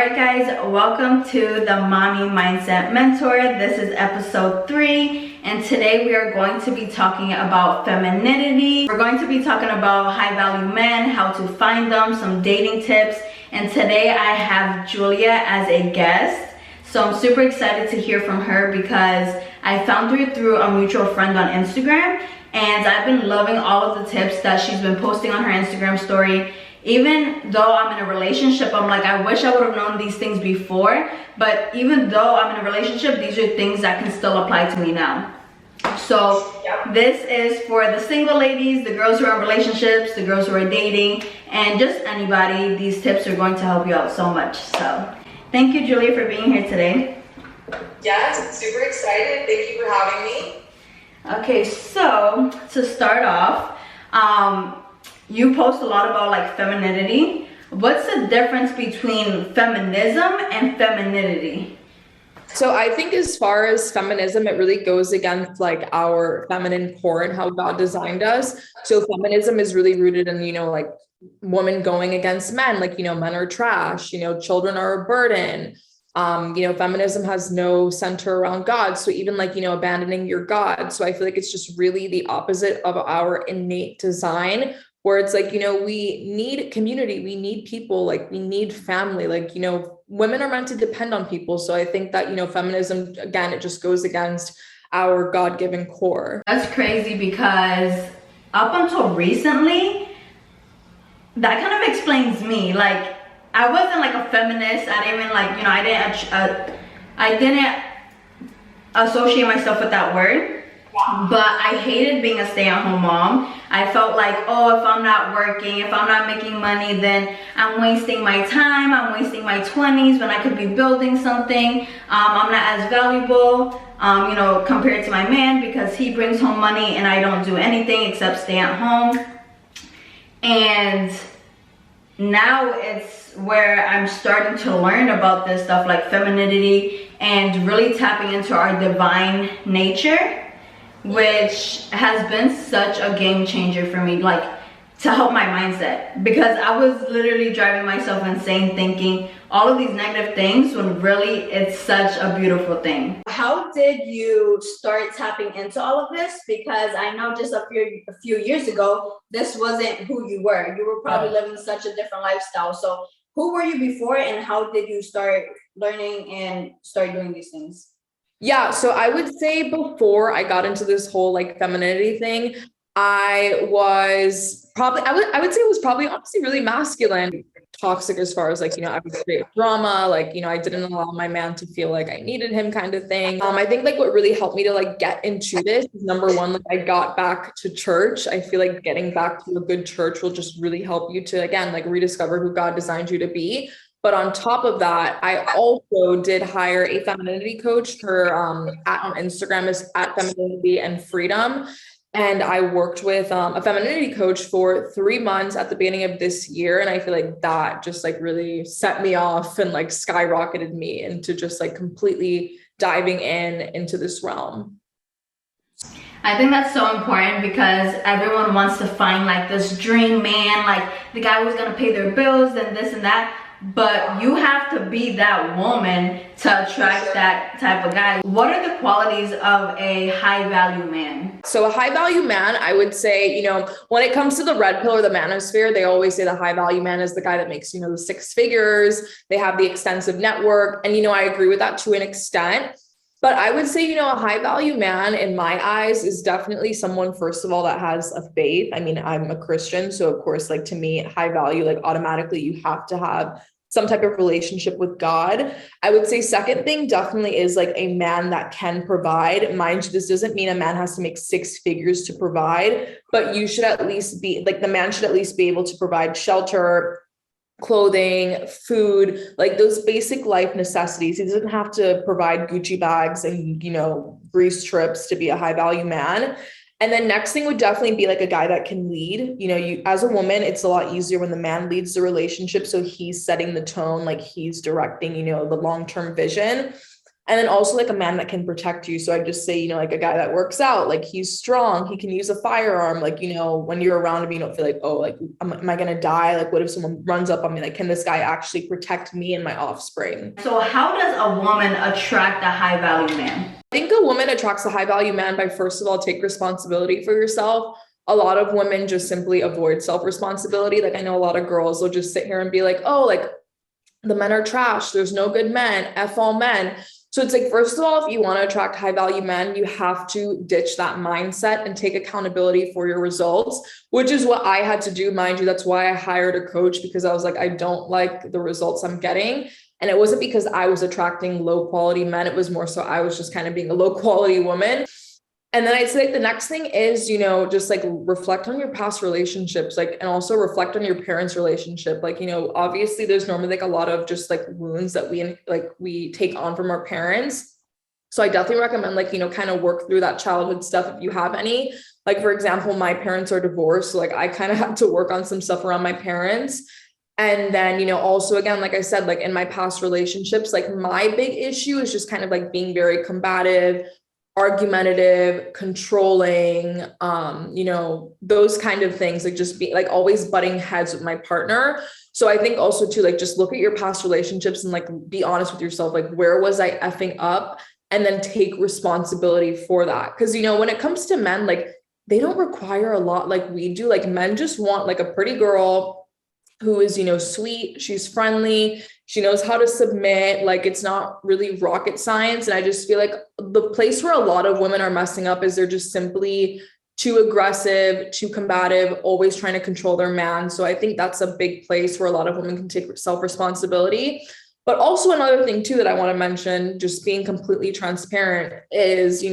Alright guys, welcome to the Mommy Mindset Mentor. This is episode 3 and today we are going to be talking about femininity. We're going to be talking about high value men, how to find them, some dating tips, and today I have Julia as a guest. So I'm super excited to hear from her because I found her through a mutual friend on Instagram and I've been loving all of the tips that she's been posting on her Instagram story. Even though I'm in a relationship, I'm like, I wish I would have known these things before. But even though I'm in a relationship, these are things that can still apply to me now. So this is for the single ladies, the girls who are in relationships, the girls who are dating, and just anybody. These tips are going to help you out so much. So thank you, Julia, for being here today. Yes, super excited. Thank you for having me. Okay, so to start off, you post a lot about like femininity. What's the difference between feminism and femininity? So I think as far as feminism, it really goes against like our feminine core and how God designed us. So feminism is really rooted in, like women going against men, like, men are trash, children are a burden. Feminism has no center around God. So even like, abandoning your God. So I feel like it's just really the opposite of our innate design, where it's like, we need community, we need people, like we need family, like, women are meant to depend on people. So I think that, feminism, again, it just goes against our God-given core. That's crazy because up until recently, that kind of explains me. Like, I wasn't like a feminist. I didn't even like, I didn't associate myself with that word. But I hated being a stay-at-home mom. I felt like, oh, if I'm not working, if I'm not making money, then I'm wasting my time. I'm wasting my 20s when I could be building something. I'm not as valuable, compared to my man because he brings home money and I don't do anything except stay at home. And now it's where I'm starting to learn about this stuff like femininity and really tapping into our divine nature, which has been such a game changer for me, like to help my mindset, because I was literally driving myself insane thinking all of these negative things when really it's such a beautiful thing. How did you start tapping into all of this? Because I know just a few years ago, this wasn't who you were. You were probably living such a different lifestyle. So who were you before and how did you start learning and start doing these things? Yeah, so I would say before I got into this whole like femininity thing, I was probably, I would say it was probably honestly really masculine, toxic as far as like, I would create drama, like, I didn't allow my man to feel like I needed him kind of thing. I think like what really helped me to like get into this is number one, like I got back to church. I feel like getting back to a good church will just really help you to, again, like rediscover who God designed you to be. But on top of that, I also did hire a femininity coach. Her at on Instagram is at Femininity and Freedom. And I worked with a femininity coach for 3 months at the beginning of this year. And I feel like that just like really set me off and like skyrocketed me into just like completely diving into this realm. I think that's so important because everyone wants to find like this dream man, like the guy who's gonna pay their bills and this and that. But you have to be that woman to attract that type of guy. What are the qualities of a high value man? So a high value man, I would say, when it comes to the red pill or the manosphere, they always say the high value man is the guy that makes, the 6 figures. They have the extensive network. And, I agree with that to an extent. But I would say, a high value man in my eyes is definitely someone, first of all, that has a faith. I mean, I'm a Christian. So of course, like to me, high value, like automatically you have to have some type of relationship with God. I would say second thing definitely is like a man that can provide. Mind you, this doesn't mean a man has to make 6 figures to provide, but you should at least be like, the man should at least be able to provide shelter, clothing, food, like those basic life necessities. He doesn't have to provide Gucci bags and, Greece trips to be a high value man. And then next thing would definitely be like a guy that can lead. You as a woman, it's a lot easier when the man leads the relationship. So he's setting the tone, like he's directing, the long-term vision. And then also like a man that can protect you. So I just say, like a guy that works out, like he's strong, he can use a firearm. Like, when you're around him, you don't feel like, oh, like, am I going to die? Like, what if someone runs up on me? Like, can this guy actually protect me and my offspring? So how does a woman attract a high value man? I think a woman attracts a high value man by, first of all, take responsibility for yourself. A lot of women just simply avoid self-responsibility. Like I know a lot of girls will just sit here and be like, oh, like the men are trash. There's no good men. F all men. So it's like, first of all, if you want to attract high value men, you have to ditch that mindset and take accountability for your results, which is what I had to do. Mind you, that's why I hired a coach, because I was like, I don't like the results I'm getting. And it wasn't because I was attracting low quality men. It was more so I was just kind of being a low quality woman. And then I'd say like the next thing is, just like reflect on your past relationships, like, and also reflect on your parents' relationship. Like, obviously there's normally like a lot of just like wounds that we take on from our parents. So I definitely recommend like, kind of work through that childhood stuff if you have any. Like, for example, my parents are divorced. So like I kind of had to work on some stuff around my parents. And then, also, again, like I said, like in my past relationships, like my big issue is just kind of like being very combative, argumentative, controlling, those kind of things, like just be like always butting heads with my partner. So I think also too, like just look at your past relationships and like be honest with yourself, like where was I effing up? And then take responsibility for that. Because, when it comes to men, like they don't require a lot like we do. Like men just want like a pretty girl who is, sweet, she's friendly, she knows how to submit, like it's not really rocket science. And I just feel like the place where a lot of women are messing up is they're just simply too aggressive, too combative, always trying to control their man. So I think that's a big place where a lot of women can take self-responsibility. But also another thing too that I want to mention, just being completely transparent, is,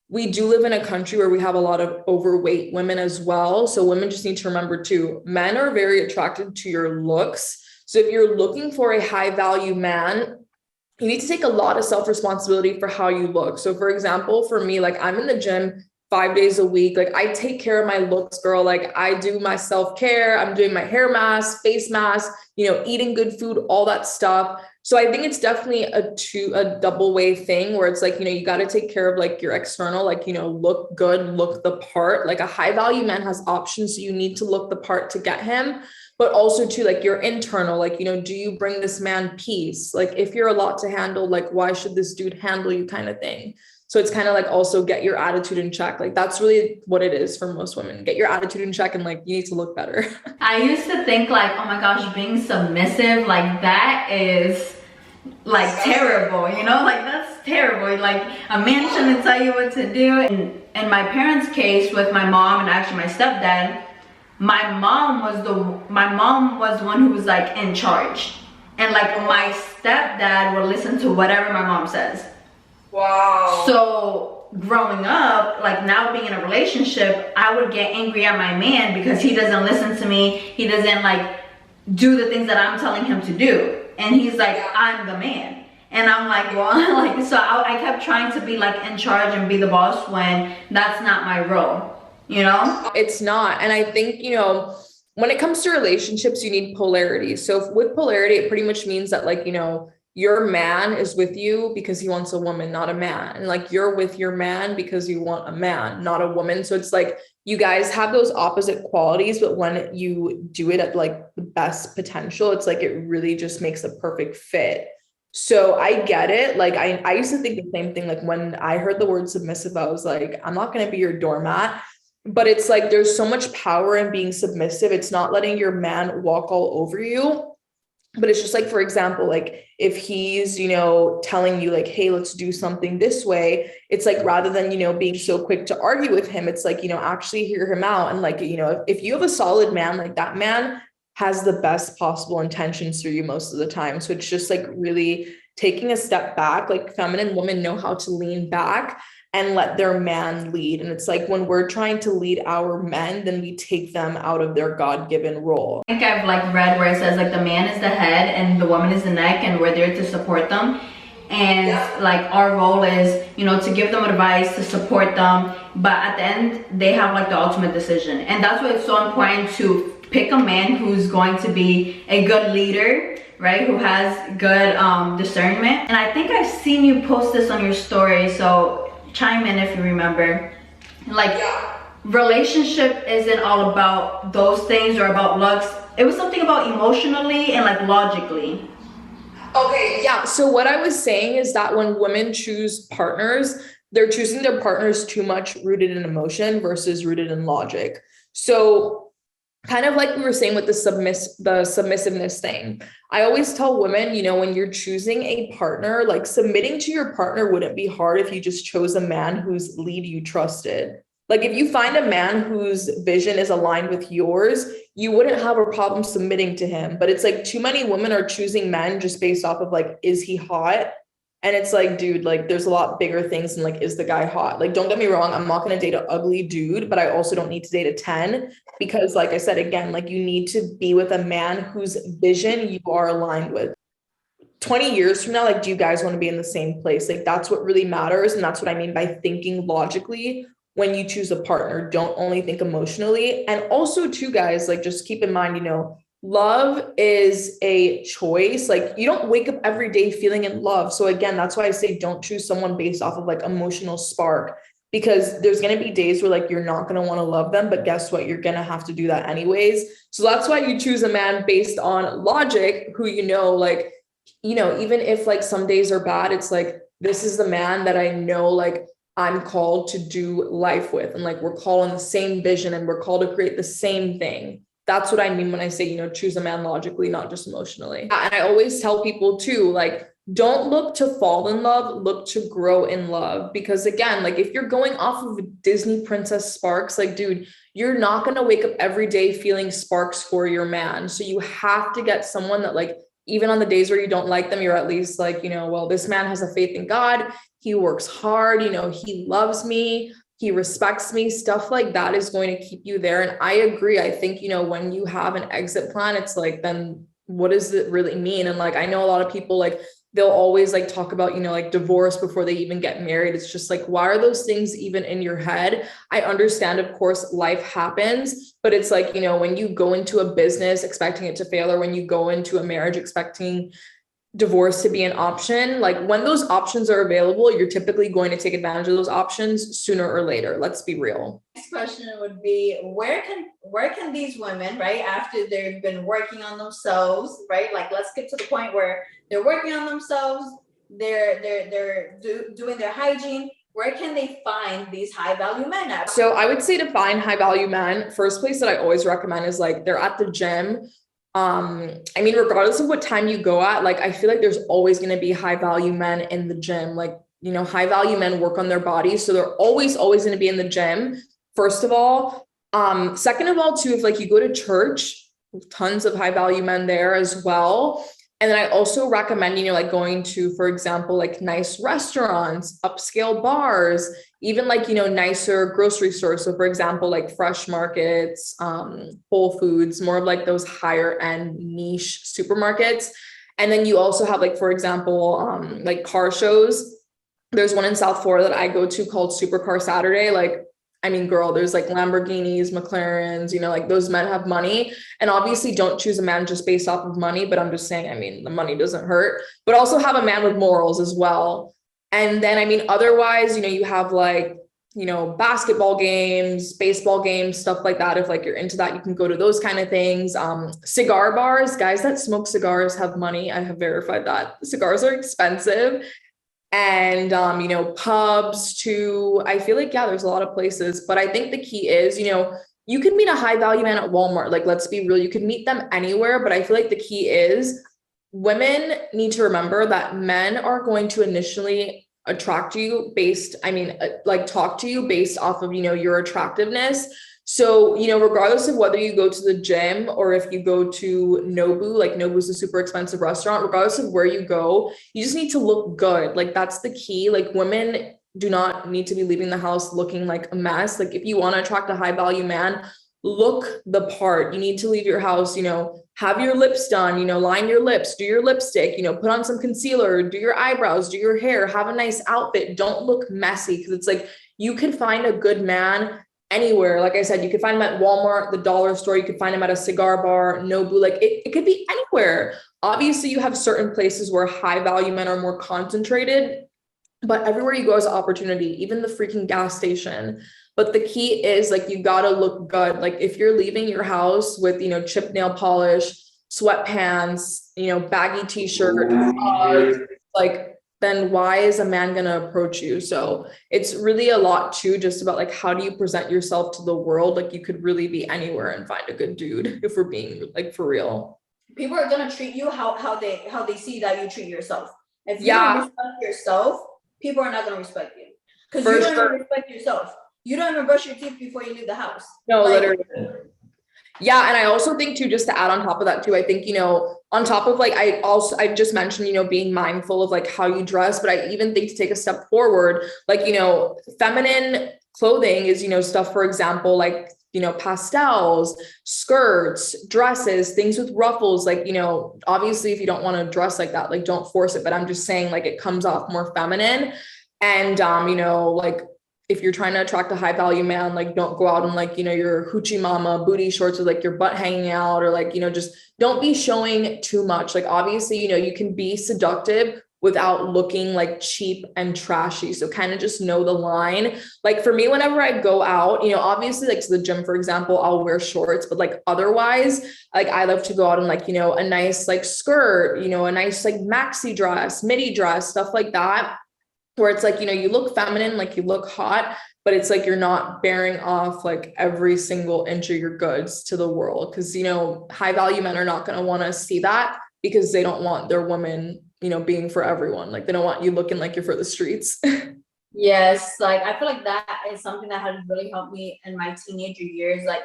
we do live in a country where we have a lot of overweight women as well. So women just need to remember too, men are very attracted to your looks. So if you're looking for a high value man, you need to take a lot of self-responsibility for how you look. So for example, for me, like I'm in the gym 5 days a week. Like I take care of my looks, girl. Like I do my self-care. I'm doing my hair mask, face mask, eating good food, all that stuff. So I think it's definitely a double way thing where it's like, you got to take care of like your external, like, look good, look the part. Like a high value man has options. So you need to look the part to get him, but also to like your internal, like, do you bring this man peace? Like if you're a lot to handle, like, why should this dude handle you kind of thing? So it's kind of like also get your attitude in check. Like that's really what it is for most women. Get your attitude in check and like you need to look better. I used to think like, oh my gosh, being submissive, like that is like terrible, like that's terrible. Like a man shouldn't tell you what to do. And in my parents' case with my mom and actually my stepdad, my mom was the one who was like in charge. And like my stepdad would listen to whatever my mom says. Wow. So growing up, like now being in a relationship, I would get angry at my man because he doesn't listen to me. He doesn't like do the things that I'm telling him to do. And he's like, I'm the man. And I'm like, well, like, so I kept trying to be like in charge and be the boss when that's not my role, It's not. And I think, when it comes to relationships, you need polarity. So with polarity, it pretty much means that like, your man is with you because he wants a woman, not a man. And like you're with your man because you want a man, not a woman. So it's like you guys have those opposite qualities, but when you do it at like the best potential, it's like it really just makes a perfect fit. So I get it. Like I used to think the same thing. Like when I heard the word submissive, I was like, I'm not going to be your doormat. But it's like there's so much power in being submissive. It's not letting your man walk all over you. But it's just like, for example, like if he's, telling you like, hey, let's do something this way. It's like, rather than, being so quick to argue with him, it's like, actually hear him out. And like, if you have a solid man, like that man has the best possible intentions for you most of the time. So it's just like really taking a step back. Like feminine women know how to lean back and let their man lead. And it's like when we're trying to lead our men, then we take them out of their God-given role. I think I've like read where it says like the man is the head and the woman is the neck and we're there to support them. And like our role is, to give them advice, to support them. But at the end, they have like the ultimate decision. And that's why it's so important to pick a man who's going to be a good leader right? Who has good discernment. And I think I've seen you post this on your story, so chime in if you remember. Like, Yeah. relationship isn't all about those things or about looks. It was something about emotionally and like logically. Okay, yeah. So what I was saying is that when women choose partners, they're choosing their partners too much rooted in emotion versus rooted in logic. So kind of like we were saying with the submissiveness thing. I always tell women, when you're choosing a partner, like submitting to your partner wouldn't be hard if you just chose a man whose lead you trusted. Like if you find a man whose vision is aligned with yours, you wouldn't have a problem submitting to him. But it's like too many women are choosing men just based off of like, is he hot? And it's like, dude, like there's a lot bigger things than like, is the guy hot? Like, don't get me wrong, I'm not going to date an ugly dude, but I also don't need to date a 10 because like I said, again, like you need to be with a man whose vision you are aligned with. 20 years from now, like, do you guys want to be in the same place? Like, that's what really matters. And that's what I mean by thinking logically when you choose a partner. Don't only think emotionally. And also, too, guys, like, just keep in mind, love is a choice. Like, you don't wake up every day feeling in love. So, again, that's why I say don't choose someone based off of like emotional spark, because there's going to be days where like you're not going to want to love them. But guess what? You're going to have to do that anyways. So, that's why you choose a man based on logic who, like, even if like some days are bad, it's like, this is the man that I know, like I'm called to do life with. And like, we're called on the same vision and we're called to create the same thing. That's what I mean when I say, choose a man logically, not just emotionally. And I always tell people too, like, don't look to fall in love, look to grow in love. Because again, like if you're going off of Disney princess sparks, like, dude, you're not going to wake up every day feeling sparks for your man. So you have to get someone that like, even on the days where you don't like them, you're at least like, well, this man has a faith in God. He works hard. He loves me. He respects me. Stuff like that is going to keep you there. And I agree. I think, when you have an exit plan, it's like, then what does it really mean? And like, I know a lot of people, like, they'll always like talk about, like divorce before they even get married. It's just like, why are those things even in your head? I understand, of course, life happens, but it's like, when you go into a business expecting it to fail, or when you go into a marriage expecting divorce to be an option, like when those options are available, you're typically going to take advantage of those options sooner or later. Let's be real. Next question would be, where can these women, right, after they've been working on themselves, right, like let's get to the point where they're working on themselves, they're doing their hygiene, where can they find these high value men at? So I would say to find high value men, first place that I always recommend is like they're at the gym. I mean, regardless of what time you go at, like, I feel like there's always going to be high value men in the gym. Like, high value men work on their bodies. So they're always going to be in the gym. First of all, second of all, too, if like you go to church, tons of high value men there as well. And then I also recommend, like going to, for example, like nice restaurants, upscale bars, even like, nicer grocery stores. So for example, like Fresh Markets, Whole Foods, more of like those higher end niche supermarkets. And then you also have like, for example, like car shows. There's one in South Florida that I go to called Supercar Saturday. Like, I mean, girl, there's like Lamborghinis, McLarens, like those men have money. And obviously don't choose a man just based off of money, but I'm just saying, I mean, the money doesn't hurt, but also have a man with morals as well. And then, I mean, otherwise, you have like, basketball games, baseball games, stuff like that. If like you're into that, you can go to those kind of things. Cigar bars, guys that smoke cigars have money. I have verified that. Cigars are expensive. And, pubs too. I feel like, yeah, there's a lot of places, but I think the key is, you can meet a high value man at Walmart. Like, let's be real. You can meet them anywhere, but I feel like the key is women need to remember that men are going to initially attract you based, like talk to you based off of, your attractiveness. So, regardless of whether you go to the gym or if you go to Nobu, like Nobu's a super expensive restaurant, regardless of where you go, you just need to look good. Like, that's the key. Like, women do not need to be leaving the house looking like a mess. Like, if you want to attract a high value man, look the part. You need to leave your house, have your lips done, line your lips, do your lipstick, put on some concealer, do your eyebrows, do your hair, have a nice outfit. Don't look messy, because it's like you can find a good man anywhere. Like I said, you could find them at Walmart, the dollar store, you could find them at a cigar bar, Nobu, like it could be anywhere. Obviously, you have certain places where high value men are more concentrated, but everywhere you go is an opportunity, even the freaking gas station. But the key is like, you gotta look good. Like if you're leaving your house with, chipped nail polish, sweatpants, baggy t-shirt, like, then why is a man gonna approach you? So it's really a lot too, just about like, how do you present yourself to the world? Like you could really be anywhere and find a good dude, if we're being like for real. People are gonna treat you how they see that you treat yourself. If you don't respect yourself, people are not gonna respect you. Because you don't even respect yourself. You don't even brush your teeth before you leave the house. No, literally. Yeah. And I also think too, just to add on top of that too, I think, on top of like, I just mentioned, being mindful of like how you dress, but I even think to take a step forward, like, feminine clothing is, stuff, for example, like, pastels, skirts, dresses, things with ruffles, like, obviously if you don't want to dress like that, like don't force it, but I'm just saying like it comes off more feminine. And, like if you're trying to attract a high value man, like don't go out in like, your hoochie mama booty shorts with like your butt hanging out, or like, just don't be showing too much. Like obviously, you can be seductive without looking like cheap and trashy. So kind of just know the line. Like for me, whenever I go out, obviously like to the gym, for example, I'll wear shorts, but like otherwise, like I love to go out in like, a nice like skirt, a nice like maxi dress, midi dress, stuff like that, where it's like, you look feminine, like you look hot, but it's like you're not bearing off like every single inch of your goods to the world. Because, high value men are not going to want to see that, because they don't want their women, being for everyone. Like they don't want you looking like you're for the streets. Yes, like I feel like that is something that has really helped me in my teenager years. Like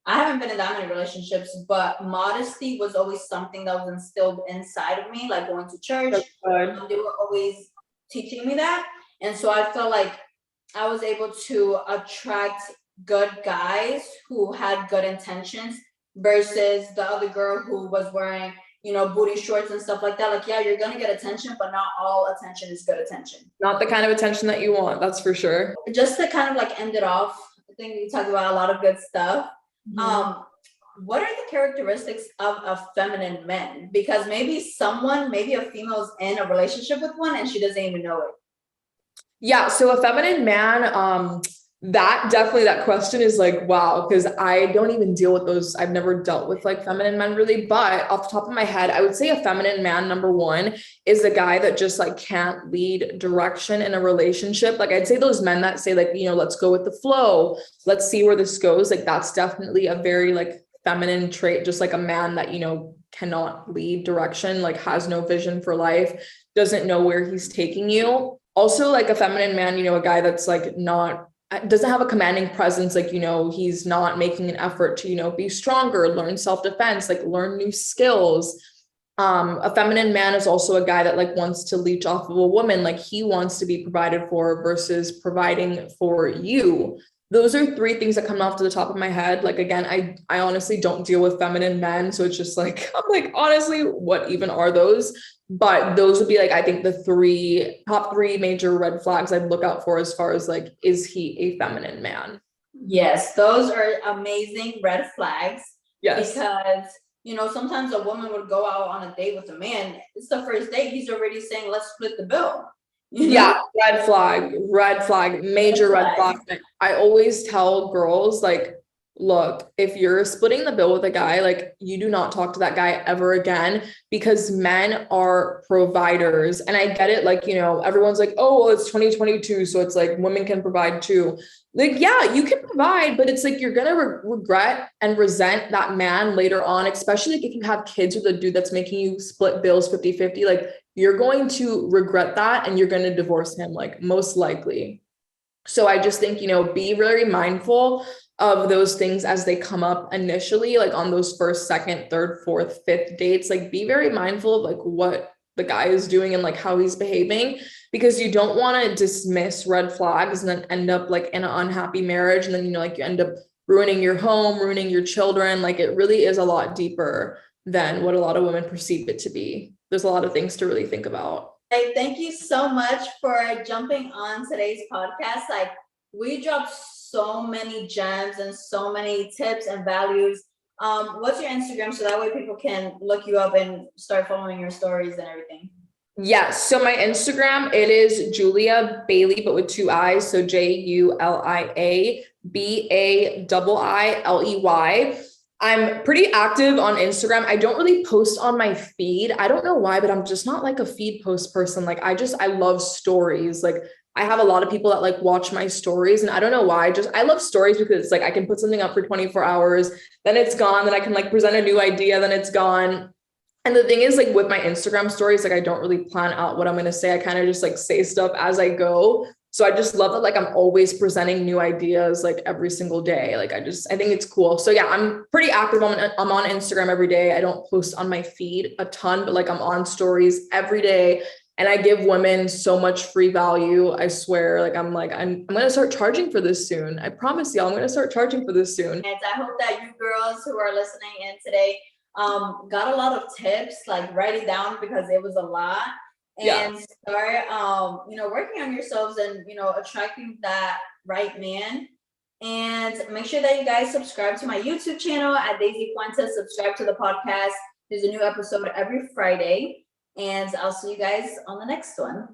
I haven't been in that many relationships, but modesty was always something that was instilled inside of me, like going to church. They were always teaching me that. And so I felt like I was able to attract good guys who had good intentions versus the other girl who was wearing, booty shorts and stuff like that. Like, yeah, you're gonna get attention, but not all attention is good attention. Not the kind of attention that you want, that's for sure. Just to kind of like end it off, I think we talked about a lot of good stuff. What are the characteristics of a feminine man? Because maybe a female's in a relationship with one and she doesn't even know it. Yeah. So a feminine man, that question is like, wow, because I don't even deal with those. I've never dealt with like feminine men really, but off the top of my head, I would say a feminine man, number one, is the guy that just like can't lead direction in a relationship. Like I'd say those men that say like, let's go with the flow, let's see where this goes. Like that's definitely a very like feminine trait, just like a man that, cannot lead direction, like has no vision for life, doesn't know where he's taking you. Also like a feminine man, a guy that's like doesn't have a commanding presence. Like, he's not making an effort to, be stronger, learn self-defense, like learn new skills. A feminine man is also a guy that like wants to leech off of a woman. Like he wants to be provided for versus providing for you. Those are three things that come off to the top of my head. Like, again, I honestly don't deal with feminine men. So it's just like, I'm like, honestly, what even are those? But those would be like, I think the top three major red flags I'd look out for as far as like, is he a feminine man? Yes, those are amazing red flags. Yes. Because, sometimes a woman would go out on a date with a man. It's the first date. He's already saying, let's split the bill. Yeah, red flag, major red flag. I always tell girls, like, look, if you're splitting the bill with a guy, like you do not talk to that guy ever again, because men are providers. And I get it. Like, everyone's like, oh, well, it's 2022. So it's like women can provide too. Like, yeah, you can provide, but it's like, you're going to regret and resent that man later on, especially like if you have kids with a dude that's making you split bills 50-50, like you're going to regret that and you're going to divorce him, like most likely. So I just think, be very mindful of those things as they come up initially, like on those first, second, third, fourth, fifth dates. Like be very mindful of like what the guy is doing and like how he's behaving, because you don't want to dismiss red flags and then end up like in an unhappy marriage. And then, like you end up ruining your home, ruining your children. Like it really is a lot deeper than what a lot of women perceive it to be. There's a lot of things to really think about. Thank you so much for jumping on today's podcast. Like we dropped so many gems and so many tips and values. What's your Instagram so that way people can look you up and start following your stories and everything? Yes. So my Instagram, it is Julia Bailey, but with 2 I's. So JuliaBailey. I'm pretty active on Instagram. I don't really post on my feed. I don't know why, but I'm just not like a feed post person. Like I love stories. Like I have a lot of people that like watch my stories, and I don't know why. I love stories because it's like I can put something up for 24 hours, then it's gone, then I can like present a new idea, then it's gone. And the thing is, like with my Instagram stories, like I don't really plan out what I'm going to say. I kind of just like say stuff as I go. So I just love that, like I'm always presenting new ideas like every single day. Like I think it's cool. So yeah, I'm pretty active. I'm on Instagram every day. I don't post on my feed a ton, but like I'm on stories every day. And I give women so much free value. I swear, I'm going to start charging for this soon. I promise y'all, I'm going to start charging for this soon. And I hope that you girls who are listening in today got a lot of tips, like write it down because it was a lot, and start working on yourselves and attracting that right man. And make sure that you guys subscribe to my YouTube channel at Daisy Fuentes. Subscribe to the podcast. There's a new episode every Friday, and I'll see you guys on the next one.